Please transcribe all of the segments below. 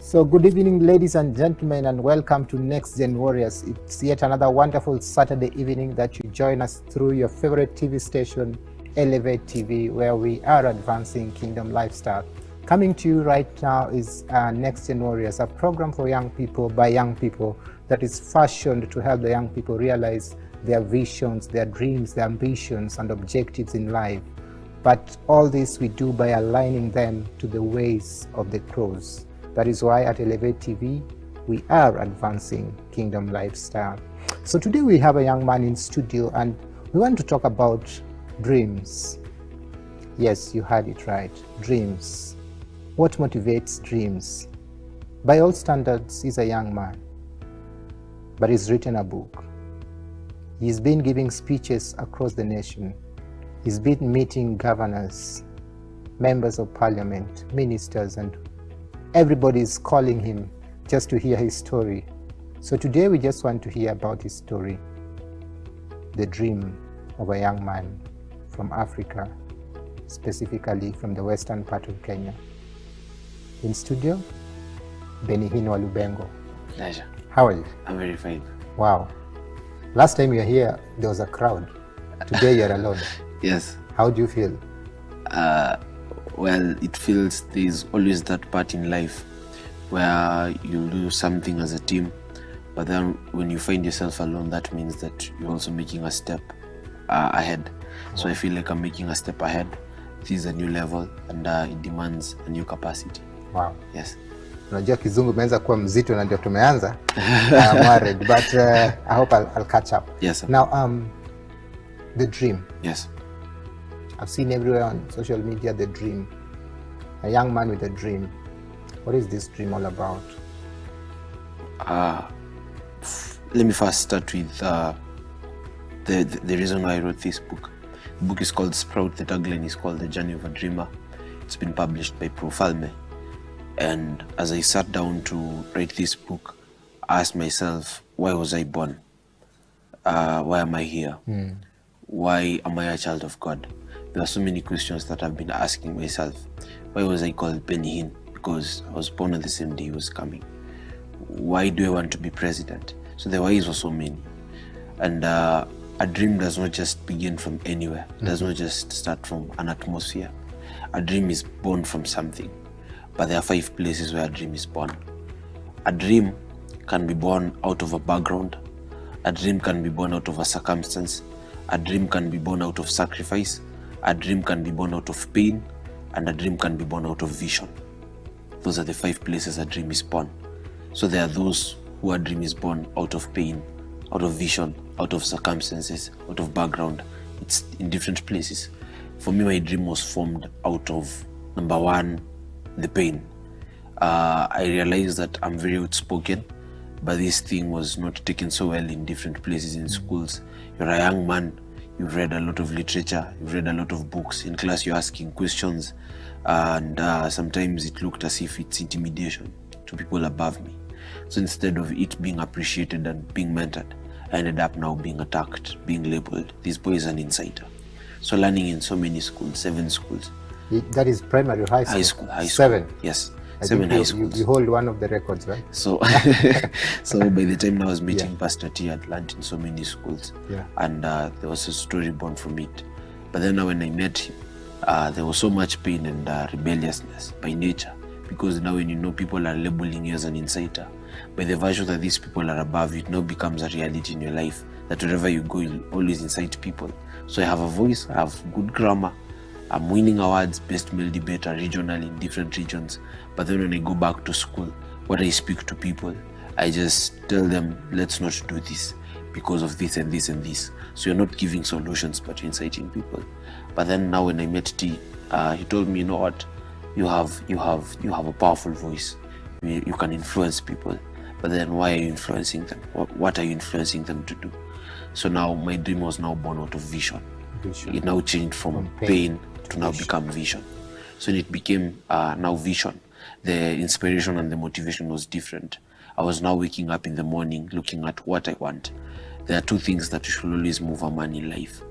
So good evening, ladies and gentlemen, and welcome to Next Gen Warriors. It's yet another wonderful Saturday evening that you join us through your favorite TV station, Elevate TV, where we are advancing kingdom lifestyle. Coming to you right now is Next Gen Warriors, a program for young people by young people that is fashioned to help the young people realize their visions, their dreams, their ambitions, and objectives in life. But all this we do by aligning them to the ways of the cross. That is why at Elevate TV, we are advancing kingdom lifestyle. So today we have a young man in studio and we want to talk about dreams. Yes, you heard it right, dreams. What motivates dreams? By all standards, he's a young man, but he's written a book. He's been giving speeches across the nation. He's been meeting governors, members of parliament, ministers, and everybody is calling him just to hear his story. So today we just want to hear about his story, the dream of a young man from Africa, specifically from the western part of Kenya. In studio, Bennyhinn Walubengo. Pleasure. How are you? I'm very fine. Wow. Last time you were here, there was a crowd. Today you're alone. Yes. How do you feel? Well, it feels there's always that part in life where you do something as a team, but then when you find yourself alone, that means that you're also making a step ahead. So I feel like I'm making a step ahead. This is a new level and it demands a new capacity. Wow. Yes. Unajua kizungu imeanza kuwa mzito na ndio tumeanza. I'm worried, but I hope I'll catch up. Yes, sir. Now, the dream. Yes. I've seen everywhere on social media the dream. A young man with a dream. What is this dream all about? Let me first start with the reason why I wrote this book. The book is called Sprout. The tagline is called The Journey of a Dreamer. It's been published by Profalme. And as I sat down to write this book, I asked myself, why was I born? Why am I here? Why am I a child of God? There are so many questions that I've been asking myself. Why was I called Bennyhinn? Because I was born on the same day he was coming. Why do I want to be president? So the whys were so many. And a dream does not just begin from anywhere. It does not just start from an atmosphere. A dream is born from something. But there are 5 places where a dream is born. A dream can be born out of a background. A dream can be born out of a circumstance. A dream can be born out of sacrifice. A dream can be born out of pain. And a dream can be born out of vision. Those are the 5 places a dream is born. So there are those who a dream is born out of pain, out of vision, out of circumstances, out of background. It's in different places. For me, my dream was formed out of, number 1, the pain. I realized that I'm very outspoken, but this thing was not taken so well in different places in schools. You're a young man, you've read a lot of literature, you've read a lot of books. In class, you're asking questions, and sometimes it looked as if it's intimidation to people above me. So instead of it being appreciated and being mentored, I ended up now being attacked, being labeled. This boy is an insider. So learning in so many schools, 7 schools. That is primary or high school? High school. 7? Yes. I 7 think high schools. You hold one of the records, right? So so by the time I was meeting Pastor T, I'd learned in so many schools. Yeah. And there was a story born from it. But then when I met him, there was so much pain and rebelliousness by nature. Because now when you know people are labeling you as an insider, by the virtue that these people are above you, it now becomes a reality in your life. That wherever you go, you'll always incite people. So I have a voice, I have good grammar, I'm winning awards, best male debater regionally in different regions. But then when I go back to school, when I speak to people, I just tell them, let's not do this because of this and this and this. So you're not giving solutions, but you're inciting people. But then now when I met T, he told me, you know what, you have a powerful voice. You can influence people. But then why are you influencing them? What are you influencing them to do? So now my dream was now born out of vision. It now changed from pain to now become vision. So it became now vision. The inspiration and the motivation was different. I was now waking up in the morning looking at what I want. There are 2 things that should always move a man in life.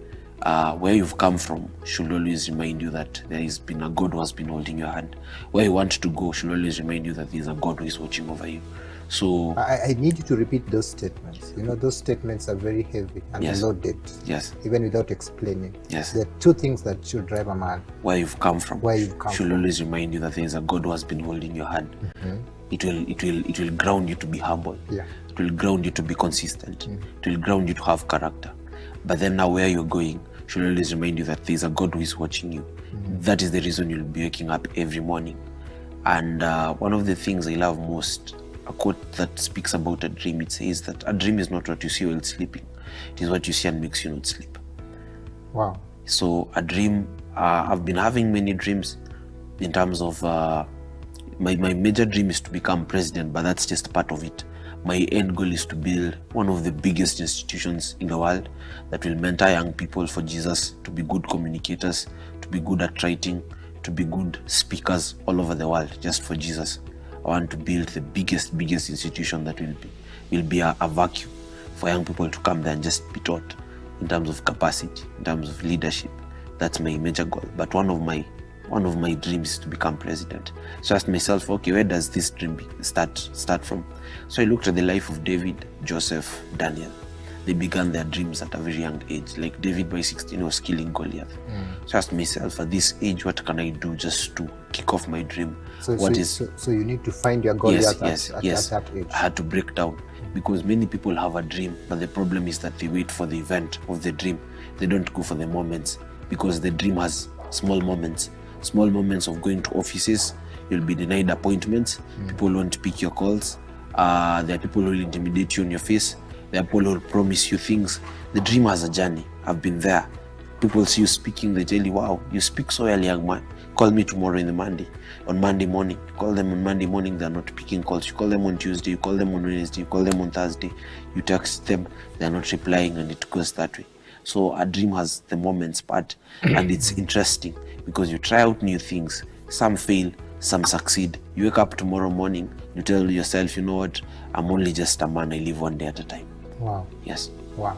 Where you've come from should always remind you that there has been a God who has been holding your hand. Where you want to go should always remind you that there is a God who is watching over you. So I need you to repeat those statements. Those statements are very heavy and Yes. loaded. Yes. Even without explaining. Yes. There are two things that should drive a man. Where you've come from should from. always remind you that there is a God who has been holding your hand. It will ground you to be humble. Yeah. It will ground you to be consistent. It will ground you to have character. But then now where you're going should always remind you that there is a God who is watching you. That is the reason you'll be waking up every morning. And one of the things I love most, a quote that speaks about a dream, it says that a dream is not what you see while sleeping. It is what you see and makes you not sleep. Wow. So a dream, I've been having many dreams in terms of, my major dream is to become president, but that's just part of it. My end goal is to build one of the biggest institutions in the world that will mentor young people for Jesus, to be good communicators, to be good at writing, to be good speakers all over the world, just for Jesus. I want to build the biggest institution that will be a vacuum for young people to come there and just be taught in terms of capacity, in terms of leadership. That's my major goal. But one of my dreams is to become president. So I asked myself, okay, where does this dream start from? So I looked at the life of David, Joseph, Daniel. They began their dreams at a very young age. Like David by 16 was killing Goliath. So I asked myself, at this age, what can I do just to kick off my dream? So you need to find your Goliath at that age. I had to break down, because many people have a dream, but the problem is that they wait for the event of the dream. They don't go for the moments, because the dream has small moments of going to offices. You'll be denied appointments. People won't pick your calls. There are people who will intimidate you on your face. There are people who will promise you things. The dream has a journey. I've been there. People see you speaking, they tell you, wow, you speak so well, young man. Call me tomorrow on Monday morning. You call them on Monday morning, they're not picking calls. You call them on Tuesday, you call them on Wednesday, you call them on Thursday. You text them, they're not replying, and it goes that way. So a dream has the moments part, and it's interesting because you try out new things. Some fail, some succeed. You wake up tomorrow morning, you tell yourself, you know what, I'm only just a man, I live one day at a time. Wow. Yes. Wow.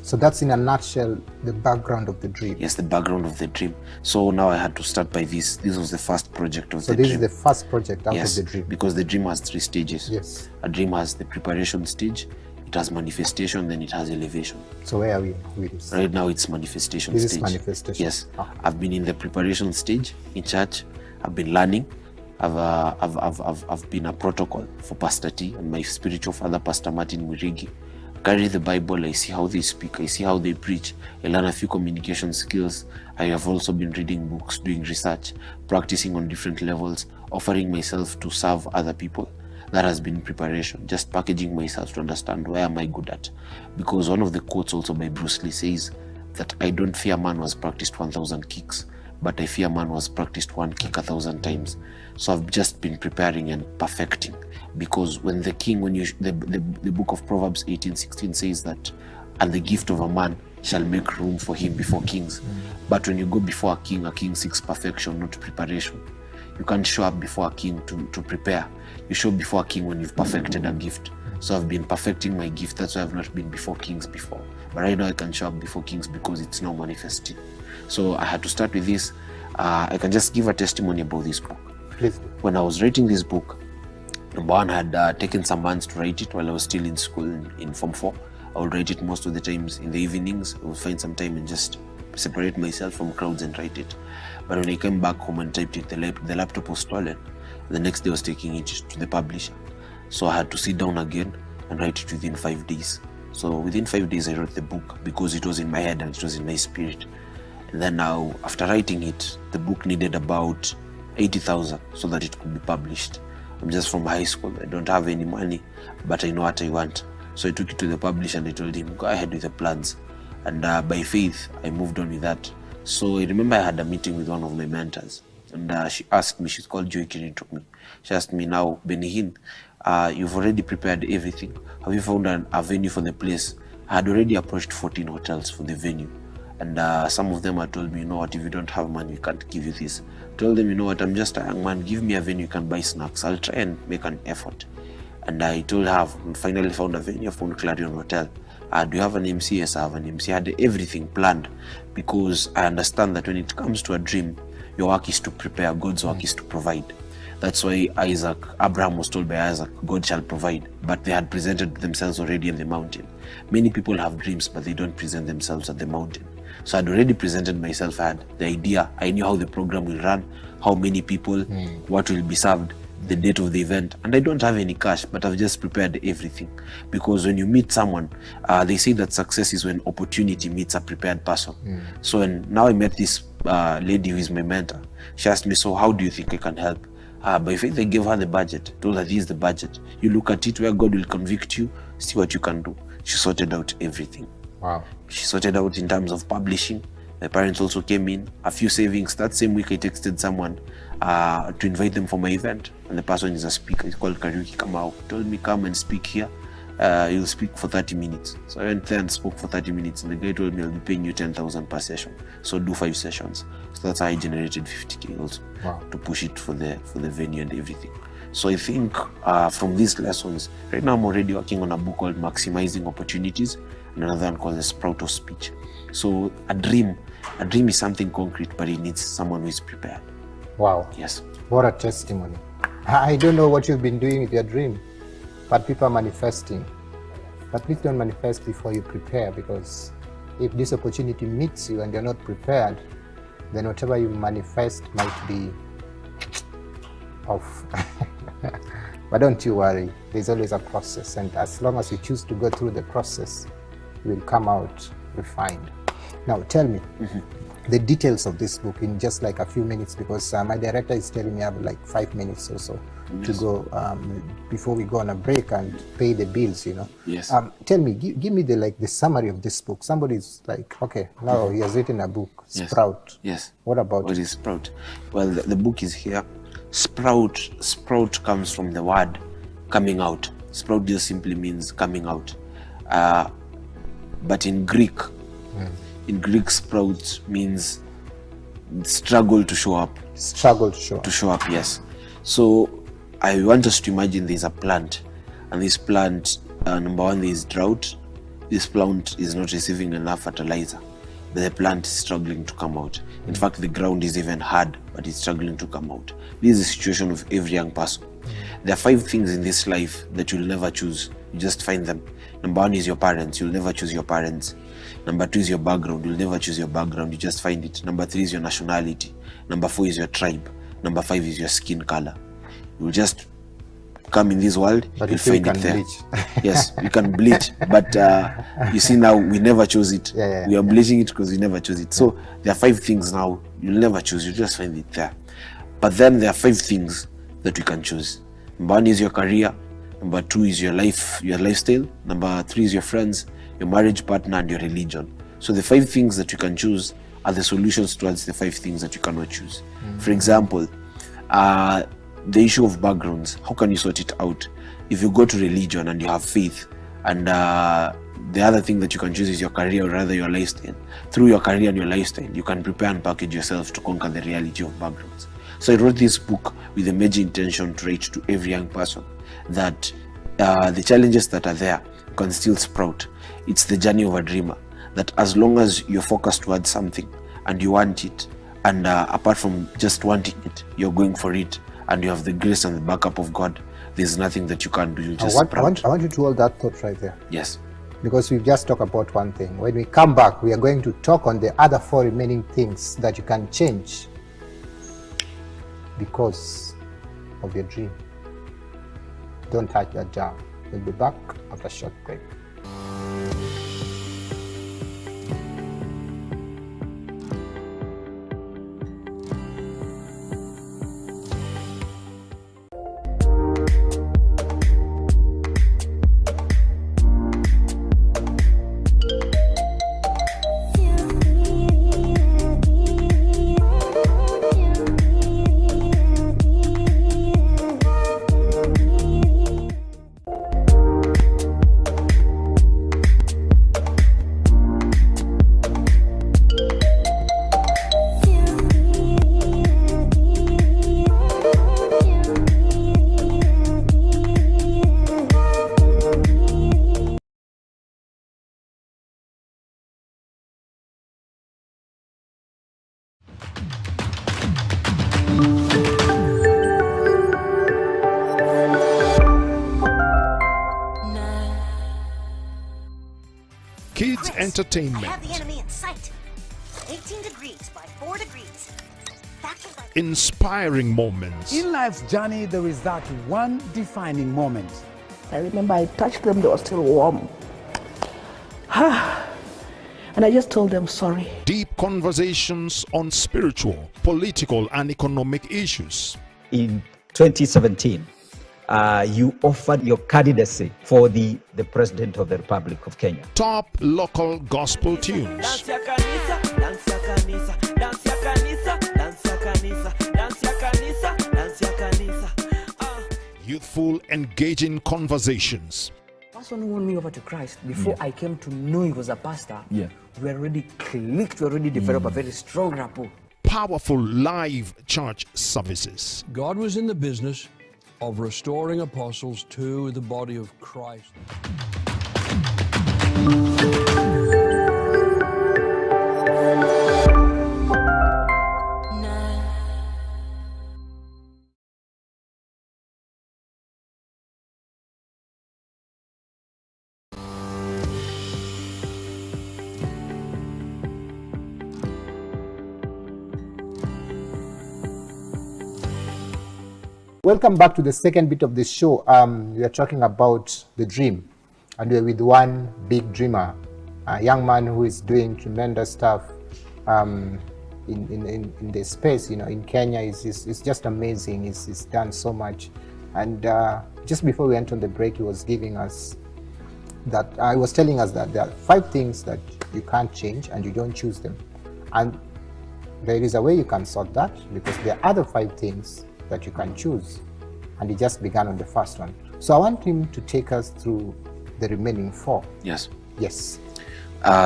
So that's in a nutshell the background of the dream. Yes, the background of the dream. So now I had to start by this. This was the first project of the dream. So this is the first project out of the dream. Because the dream has 3 stages. Yes. A dream has the preparation stage, it has manifestation, then it has elevation. So where are we with this? Right now it's manifestation stage. This is manifestation. Yes. Okay. I've been in the preparation stage in church. I've been learning. I've been a protocol for Pastor T and my spiritual father, Pastor Martin Mwirigi. Carry the Bible, I see how they speak, I see how they preach, I learn a few communication skills. I have also been reading books, doing research, practicing on different levels, offering myself to serve other people. That has been preparation, just packaging myself to understand where am I good at. Because one of the quotes also by Bruce Lee says that I don't fear man who has practiced 1,000 kicks, but I fear man who has practiced 1 kick 1,000 times. So I've just been preparing and perfecting. Because when the king, the book of Proverbs 18:16 says that, and the gift of a man shall make room for him before kings. But when you go before a king seeks perfection, not preparation. You can't show up before a king to prepare. You show before a king when you've perfected a gift. So I've been perfecting my gift. That's why I've not been before kings before. But right now I can show up before kings because it's now manifesting. So I had to start with this. I can just give a testimony about this book. Please do. When I was writing this book, number one, I had taken some months to write it while I was still in school in Form 4. I would write it most of the times in the evenings. I would find some time and just separate myself from crowds and write it. But when I came back home and typed it, the laptop was stolen. The next day I was taking it to the publisher. So I had to sit down again and write it within 5 days. So within 5 days I wrote the book because it was in my head and it was in my spirit. And then now, after writing it, the book needed about 80,000 so that it could be published. I'm just from high school, I don't have any money, but I know what I want. So I took it to the publisher and I told him, go ahead with the plans. And by faith, I moved on with that. So I remember I had a meeting with one of my mentors. And she asked me, she's called Joy Kirin. She asked me, now, Bennyhinn, you've already prepared everything. Have you found a venue for the place? I had already approached 14 hotels for the venue. And some of them had told me, you know what, if you don't have money, we can't give you this. I told them, you know what, I'm just a young man, give me a venue, you can buy snacks. I'll try and make an effort. And I told her, I finally found a venue, I found Clarion Hotel. Do you have an MC? Yes, I have an MC. I had everything planned, because I understand that when it comes to a dream, your work is to prepare, God's work is to provide. That's why Abraham was told by Isaac, God shall provide, but they had presented themselves already in the mountain. Many people have dreams, but they don't present themselves at the mountain. So I'd already presented myself. I had the idea. I knew how the program will run, how many people, what will be served, the date of the event. And I don't have any cash, but I've just prepared everything. Because when you meet someone, they say that success is when opportunity meets a prepared person. So now I met this lady who is my mentor. She asked me, so how do you think I can help? By faith, I gave her the budget, told her this is the budget. You look at it where God will convict you, see what you can do. She sorted out everything. Wow. She sorted out in terms of publishing. My parents also came in, a few savings. That same week I texted someone to invite them for my event, and the person is a speaker. He's called Kariuki Kamau. He told me, come and speak here. You'll speak for 30 minutes. So I went there and spoke for 30 minutes, and the guy told me, I'll be paying you 10,000 per session. So do 5 sessions. So that's how I generated 50K also. Wow. To push it for the venue and everything. So I think from these lessons, right now I'm already working on a book called Maximizing Opportunities, and another one called The Sprout of Speech. So a dream is something concrete, but it needs someone who is prepared. Wow. Yes. What a testimony. I don't know what you've been doing with your dream, but people are manifesting. But please don't manifest before you prepare, because if this opportunity meets you and you're not prepared, then whatever you manifest might be off. But don't you worry, there's always a process, and as long as you choose to go through the process, you will come out refined. Now tell me the details of this book in just like a few minutes, because my director is telling me I have like 5 minutes or so to go before we go on a break and pay the bills, you know. Yes. Tell me, give me the summary of this book. Somebody's like, okay, now he has written a book, Sprout. Yes. What about What is Sprout? Well, the book is here. Sprout comes from the word coming out. Sprout just simply means coming out. But in Greek, sprout means struggle to show up. Struggle to show up. To show up, yes. So I want us to imagine there's a plant, and this plant, number one, there is drought. This plant is not receiving enough fertilizer, but the plant is struggling to come out. In fact, the ground is even hard, but it's struggling to come out. This is the situation of every young person. There are 5 things in this life that you'll never choose. You just find them. Number 1 is your parents. You'll never choose your parents. Number 2 is your background. You'll never choose your background. You just find it. Number 3 is your nationality. Number 4 is your tribe. Number 5 is your skin color. You'll just come in this world, but you'll find it there. bleach. Yes, you can bleach, but you see now we never chose it. We are bleaching it because we never chose it. So there are 5 things now you'll never choose. You just find it there. But then there are 5 things that you can choose. Number 1 is your career. Number 2 is your lifestyle. Number 3 is your friends, your marriage partner, and your religion. So the 5 things that you can choose are the solutions towards the 5 things that you cannot choose. For example, the issue of backgrounds, how can you sort it out? If you go to religion and you have faith, and the other thing that you can choose is your career, or rather your lifestyle. Through your career and your lifestyle, you can prepare and package yourself to conquer the reality of backgrounds. So I wrote this book with a major intention to write to every young person that the challenges that are there can still sprout. It's the journey of a dreamer, that as long as you're focused towards something and you want it, and apart from just wanting it, you're going for it, and you have the grace and the backup of God, there's nothing that you can't do. You just I want you to hold that thought right there. Yes. Because we've just talked about one thing. When we come back, we are going to talk on the other 4 remaining things that you can change because of your dream. Don't touch that jar. We'll be back after a short break. entertainment, I have the enemy in sight. 18 degrees by 4 degrees. Factors like inspiring moments, In life's journey, there is that one defining moment. I remember I touched them, they were still warm. And I just told them sorry. deep conversations on spiritual, political, and economic issues. In 2017, you offered your candidacy for the President of the Republic of Kenya. Top local gospel tunes, youthful, engaging conversations, Person who won me over to Christ before I came to know he was a pastor. Yeah. We already clicked, we already developed a very strong rapport. powerful live church services. God was in the business of restoring apostles to the body of Christ. Welcome back to the second bit of the show. We are talking about the dream, and we're with one big dreamer, a young man who is doing tremendous stuff in the space. You know, in Kenya, it's just amazing. He's done so much. And just before we went on the break, he was giving us that I was telling us that there are 5 things that you can't change, and you don't choose them. And there is a way you can sort that, because there are other 5 things that you can choose, and he just began on the first one. So I want him to take us through the remaining 4. Yes. Yes.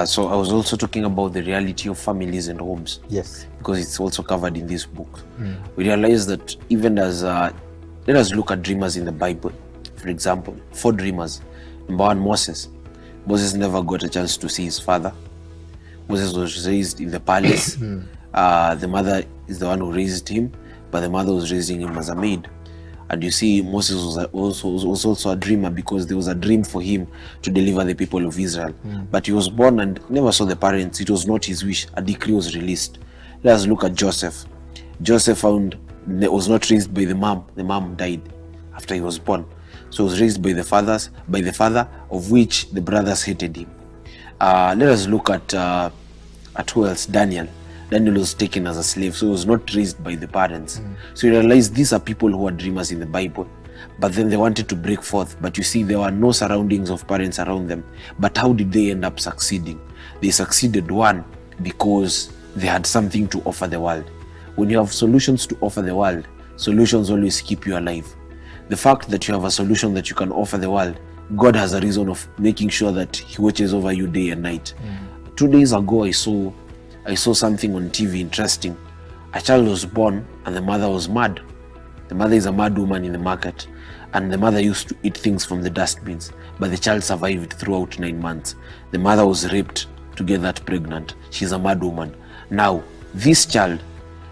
So I was also talking about the reality of families and homes. Yes. Because it's also covered in this book. We realize that even as let us look at dreamers in the Bible. For example, 4 dreamers. Number 1, Moses. Moses never got a chance to see his father. Moses was raised in the palace. The mother is the one who raised him, but the mother was raising him as a maid. And you see, Moses was also a dreamer, because there was a dream for him to deliver the people of Israel. But he was born and never saw the parents. It was not his wish. A decree was released. Let us look at Joseph. Joseph was not raised by the mom. The mom died after he was born. So he was raised by the father, of which the brothers hated him. Let us look at who else? Daniel. Daniel was taken as a slave, so he was not raised by the parents. So you realize these are people who are dreamers in the Bible, but then they wanted to break forth. But you see, there were no surroundings of parents around them. But how did they end up succeeding? They succeeded, 1, because they had something to offer the world. When you have solutions to offer the world, solutions always keep you alive. The fact that you have a solution that you can offer the world, God has a reason of making sure that He watches over you day and night. 2 days ago, I saw something on TV interesting. A child was born and the mother was mad. The mother is a mad woman in the market, and the mother used to eat things from the dustbins, but the child survived throughout 9 months. The mother was raped to get that pregnant. She's a mad woman. Now, this child,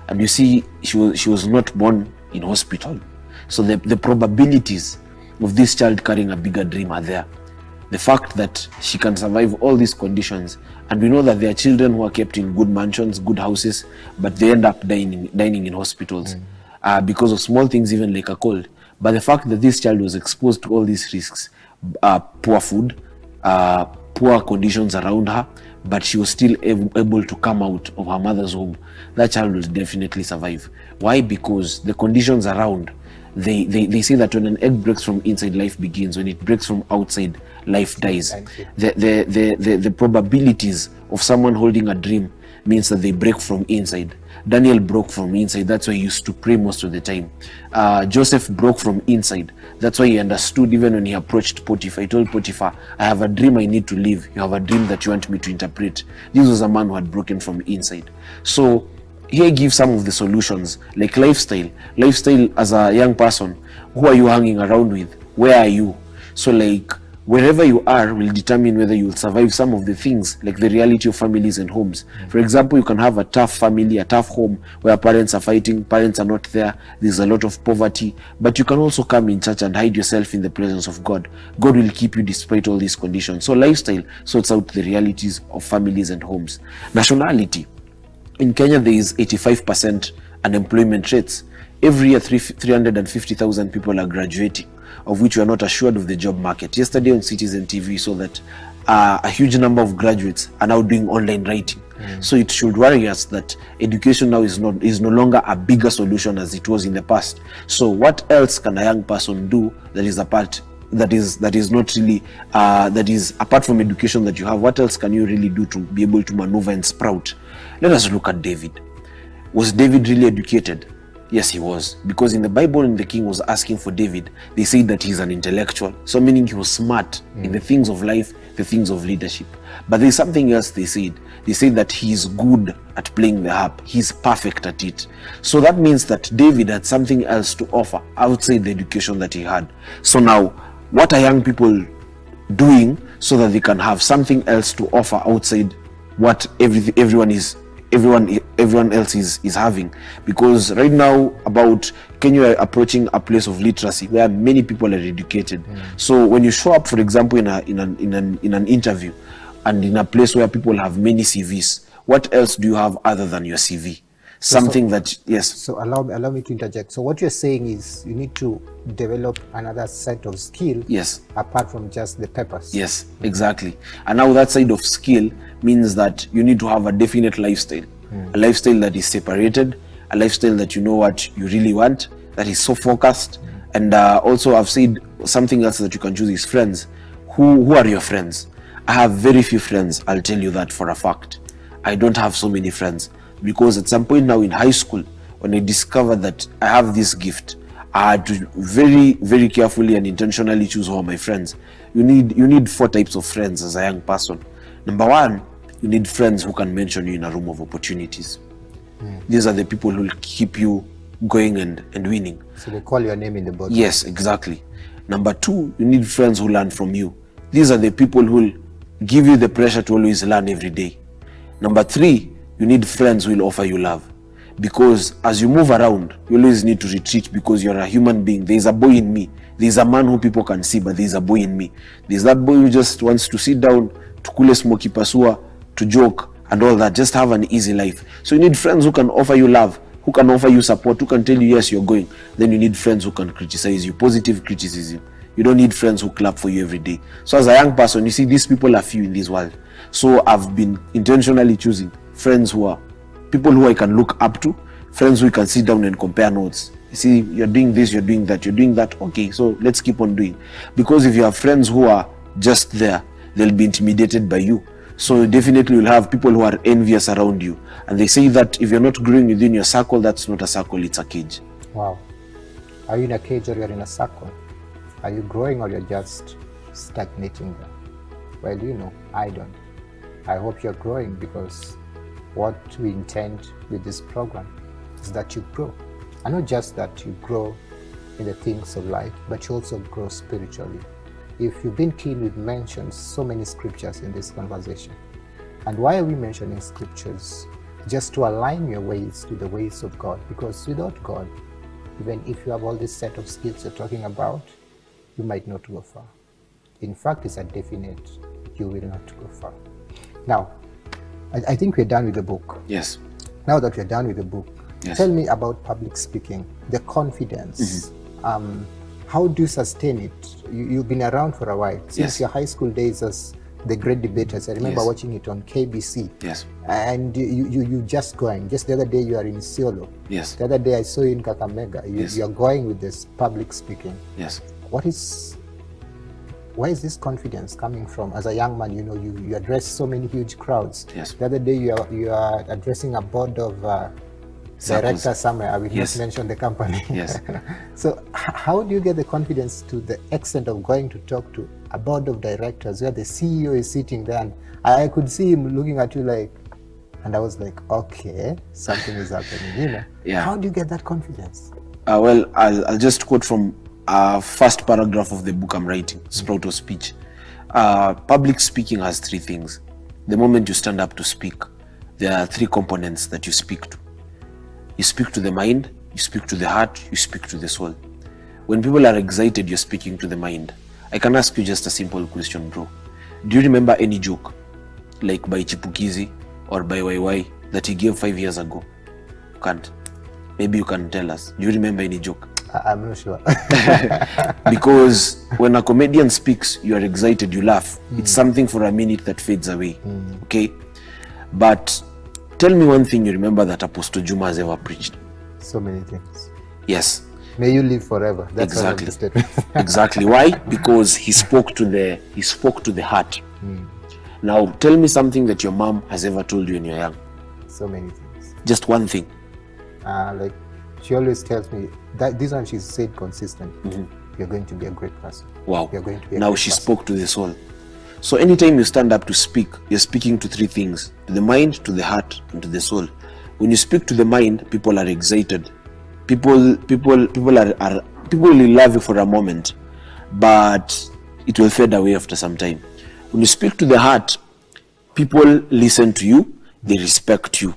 and you see, she was not born in hospital. So the probabilities of this child carrying a bigger dream are there. The fact that she can survive all these conditions, and we know that there are children who are kept in good mansions, good houses, but they end up dying in hospitals because of small things, even like a cold. But the fact that this child was exposed to all these risks, poor food, poor conditions around her, but she was still able to come out of her mother's womb, that child will definitely survive. Why? Because the conditions around, they say that when an egg breaks from inside, life begins. When it breaks from outside, life dies. The probabilities of someone holding a dream means that they break from inside. Daniel broke from inside. That's why he used to pray most of the time. Joseph broke from inside. That's why he understood even when he approached Potiphar. He told Potiphar, I have a dream I need to live. You have a dream that you want me to interpret. This was a man who had broken from inside. So here I give some of the solutions, like lifestyle. Lifestyle as a young person, who are you hanging around with? Where are you? So like, wherever you are will determine whether you will survive some of the things, like the reality of families and homes. For example, you can have a tough family, a tough home where parents are fighting, parents are not there, there's a lot of poverty, but you can also come in church and hide yourself in the presence of God. God will keep you despite all these conditions. So lifestyle sorts out the realities of families and homes. Nationality. In Kenya, there is 85% unemployment rates. Every year, 350,000 people are graduating, of which we are not assured of the job market. Yesterday on Citizen TV, we saw that a huge number of graduates are now doing online writing. So it should worry us that education now is no longer a bigger solution as it was in the past. So what else can a young person do that is apart from education that you have? What else can you really do to be able to maneuver and sprout? Let us look at David. Was David really educated? Yes, he was. Because in the Bible, when the king was asking for David, they said that he's an intellectual. So meaning he was smart in the things of life, the things of leadership. But there's something else they said. They said that he's good at playing the harp. He's perfect at it. So that means that David had something else to offer outside the education that he had. So now, what are young people doing so that they can have something else to offer outside what everyone else is having? Because right now, about Kenya are approaching a place of literacy where many people are educated. So when you show up, for example, in an interview and in a place where people have many CVs, what else do you have other than your CV? Yes. So allow me to interject. So what you're saying is you need to develop another set of skill. Yes. Apart from just the papers. Yes, exactly. And now that side of skill means that you need to have a definite lifestyle. A lifestyle that is separated, a lifestyle that you know what you really want, that is so focused. And also I've said something else that you can choose is friends. Who are your friends? I have very few friends, I'll tell you that for a fact. I don't have so many friends. Because at some point now in high school, when I discovered that I have this gift, I had to very, very carefully and intentionally choose who are my friends. You need 4 types of friends as a young person. Number 1, you need friends who can mention you in a room of opportunities. These are the people who will keep you going and winning. So they call your name in the book. Yes, exactly. Number 2, you need friends who learn from you. These are the people who will give you the pressure to always learn every day. Number 3, you need friends who will offer you love. Because as you move around, you always need to retreat because you're a human being. There's a boy in me. There's a man who people can see, but there's a boy in me. There's that boy who just wants to sit down, to kule smoky pasua, to joke and all that. Just have an easy life. So you need friends who can offer you love, who can offer you support, who can tell you, yes, you're going. Then you need friends who can criticize you, positive criticism. You don't need friends who clap for you every day. So as a young person, you see, these people are few in this world. So I've been intentionally choosing friends who are people who I can look up to, friends who can sit down and compare notes. You see, you're doing this, you're doing that, you're doing that. Okay, so let's keep on doing. Because if you have friends who are just there, they'll be intimidated by you. So definitely you'll have people who are envious around you. And they say that if you're not growing within your circle, that's not a circle, it's a cage. Wow. Are you in a cage or you're in a circle? Are you growing or you're just stagnating there? Well, you know, I don't. I hope you're growing, because what we intend with this program is that you grow. And not just that you grow in the things of life, but you also grow spiritually. If you've been keen, we've mentioned so many scriptures in this conversation. And why are we mentioning scriptures? Just to align your ways to the ways of God. Because without God, even if you have all this set of skills you're talking about, you might not go far. In fact, it's a definite, you will not go far. Now, I think we're done with the book. Yes. Now that we're done with the book, yes, tell me about public speaking, the confidence. How do you sustain it? You've been around for a while, since your high school days as the great debaters. I remember watching it on KBC. Yes. And you just going. Just the other day you are in Isiolo. Yes. The other day I saw you in Kakamega. You're going with this public speaking. Yes. Where is this confidence coming from? As a young man, you know, you address so many huge crowds. Yes. The other day you are addressing a board of directors somewhere. I will not mention the company. Yes. So how do you get the confidence to the extent of going to talk to a board of directors where the CEO is sitting there, and I could see him looking at you like, and I was like, okay, something is happening, you know. Yeah. How do you get that confidence? Well, I'll just quote from first paragraph of the book I'm writing, Sprout of Speech. Public speaking has three things. The moment you stand up to speak, there are three components that you speak to. You speak to the mind, you speak to the heart, you speak to the soul. When people are excited, you're speaking to the mind. I can ask you just a simple question, bro. Do you remember any joke, like by Chipukizi or by YY, that he gave 5 years ago? You can't. Maybe you can tell us. Do you remember any joke? I'm not sure. Because when a comedian speaks, you are excited, you laugh. It's something for a minute that fades away. Okay? But tell me one thing you remember that Apostle Juma has ever preached. So many things. Yes. May you live forever. That's exactly. One of the statements. Exactly. Why? Because he spoke to the heart. Now tell me something that your mom has ever told you when you're young. So many things. Just one thing. Like she always tells me that this one she's said consistently. You're going to be a great person. Wow. You're going to be a now great she person. spoke to the soul. So anytime you stand up to speak, you're speaking to three things: to the mind, to the heart, and to the soul. When you speak to the mind, people are excited. People will love you for a moment, but it will fade away after some time. When you speak to the heart, people listen to you, they respect you.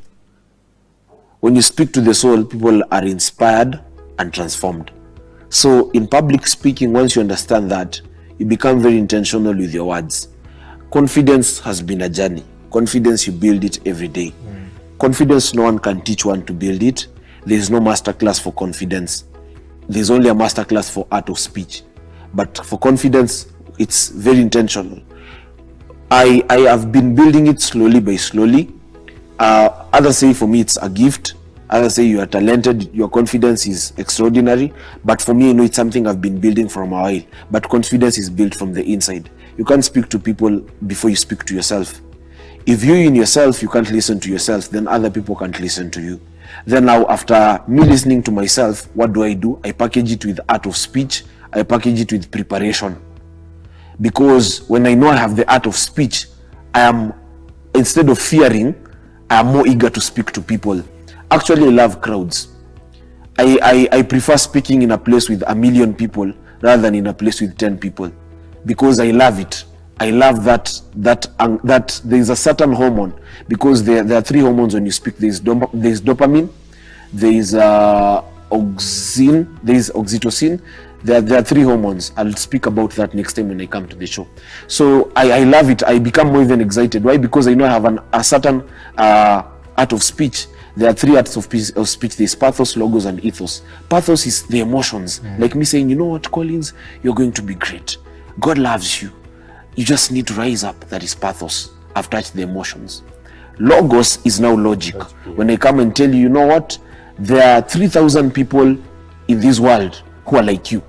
When you speak to the soul, people are inspired and transformed. So in public speaking, once you understand that, you become very intentional with your words. Confidence has been a journey. Confidence, you build it every day. Confidence, no one can teach one to build it. There is no masterclass for confidence. There's only a masterclass for art of speech. But for confidence, it's very intentional. I have been building it slowly by slowly. Others say for me it's a gift. Others say you are talented, your confidence is extraordinary. But for me, I know it's something I've been building for a while. But confidence is built from the inside. You can't speak to people before you speak to yourself. If you in yourself, you can't listen to yourself, then other people can't listen to you. Then now, after me listening to myself, what do? I package it with art of speech. I package it with preparation. Because when I know I have the art of speech, I am, instead of fearing, I am more eager to speak to people. Actually, I love crowds. I prefer speaking in a place with 1 million people rather than in a place with 10 people. Because I love it. I love that there is a certain hormone, because there are three hormones when you speak. There is dopamine, there is oxytocin. There are three hormones. I'll speak about that next time when I come to the show. So I love it. I become more even excited. Why? Because I know I have a certain art of speech. There are three arts of speech. There's pathos, logos, and ethos. Pathos is the emotions. Like me saying, you know what, Collins, you're going to be great. God loves you. You just need to rise up. That is pathos. I've touched the emotions. Logos is now logic. When I come and tell you, you know what, there are 3,000 people in this world who are like you.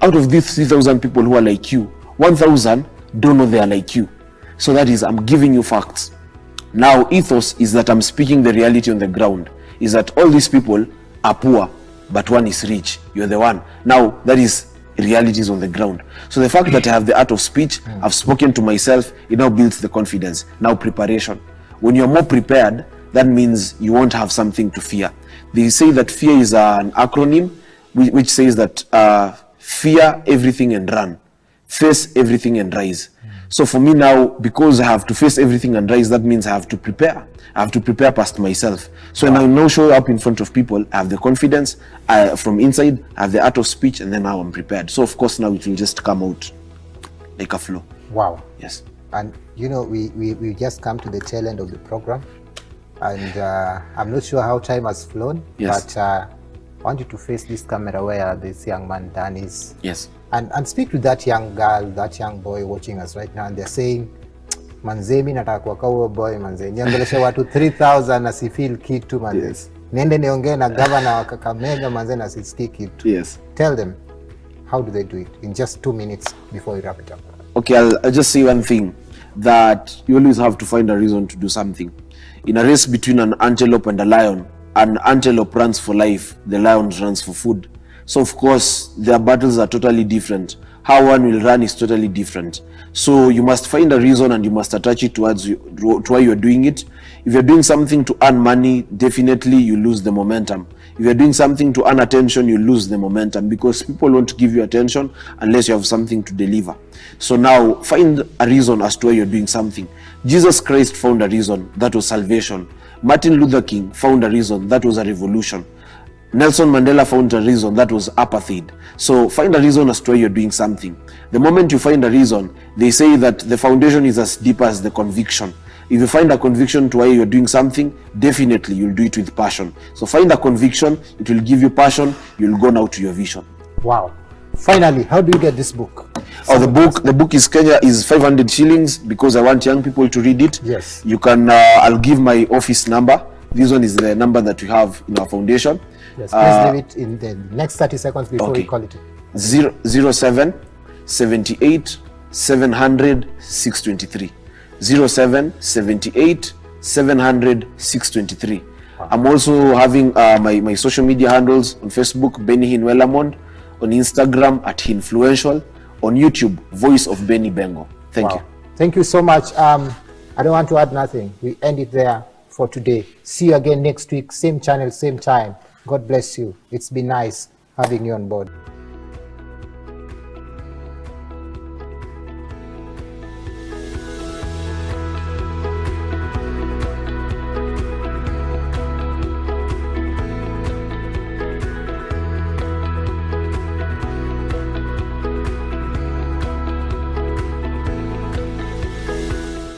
Out of these 3,000 people who are like you, 1,000 don't know they are like you. So that is, I'm giving you facts. Now, ethos is that I'm speaking the reality on the ground. Is that all these people are poor, but one is rich. You're the one. Now, that is realities on the ground. So the fact that I have the art of speech, I've spoken to myself, it now builds the confidence. Now, preparation. When you're more prepared, that means you won't have something to fear. They say that fear is an acronym which says that fear everything and run, face everything and rise. So for me now, because I have to face everything and rise, that means I have to prepare. I have to prepare past myself. So when I now show up in front of people, I have the confidence from inside, I have the art of speech, and then now I'm prepared. So of course now it will just come out like a flow. Wow. Yes. And you know, we just come to the tail end of the program, and I'm not sure how time has flown. Yes. But I want you to face this camera where this young man Dan is. Yes. And speak to that young girl, that young boy watching us right now, and they're saying, manze mi nataka kuwa huyo boy manze, niongeleshe watu 3,000 na sifeel kitu manze. Yes. Niende niongee na governor wa Kakamega manze na sisikii kitu. Yes. Tell them, how do they do it in just 2 minutes before we wrap it up? Okay, I'll just say one thing, that you always have to find a reason to do something. In a race between an antelope and a lion, an antelope runs for life, the lion runs for food. So of course, their battles are totally different. How one will run is totally different. So you must find a reason and you must attach it towards why you're doing it. If you're doing something to earn money, definitely you lose the momentum. If you're doing something to earn attention, you lose the momentum, because people won't give you attention unless you have something to deliver. So now find a reason as to why you're doing something. Jesus Christ found a reason, that was salvation. Martin Luther King found a reason, that was a revolution. Nelson Mandela found a reason, that was apartheid. So find a reason as to why you're doing something. The moment you find a reason, they say that the foundation is as deep as the conviction. If you find a conviction to why you're doing something, definitely you'll do it with passion. So find a conviction, it will give you passion, you'll go now to your vision. Wow. Finally, how do you get this book? The book is Kenya is 500 shillings because I want young people to read it. Yes. You can, I'll give my office number. This one is the number that we have in our foundation. Yes, please leave it in the next 30 seconds before we call it. 07 78 700 623. 07 78 700 623. I'm also having my social media handles on Facebook, Bennyhinn Wellamond, on Instagram at Influential, on YouTube, Voice of Benny Bengo. Thank you. Thank you so much. I don't want to add nothing. We end it there for today. See you again next week, same channel, same time. God bless you. It's been nice having you on board.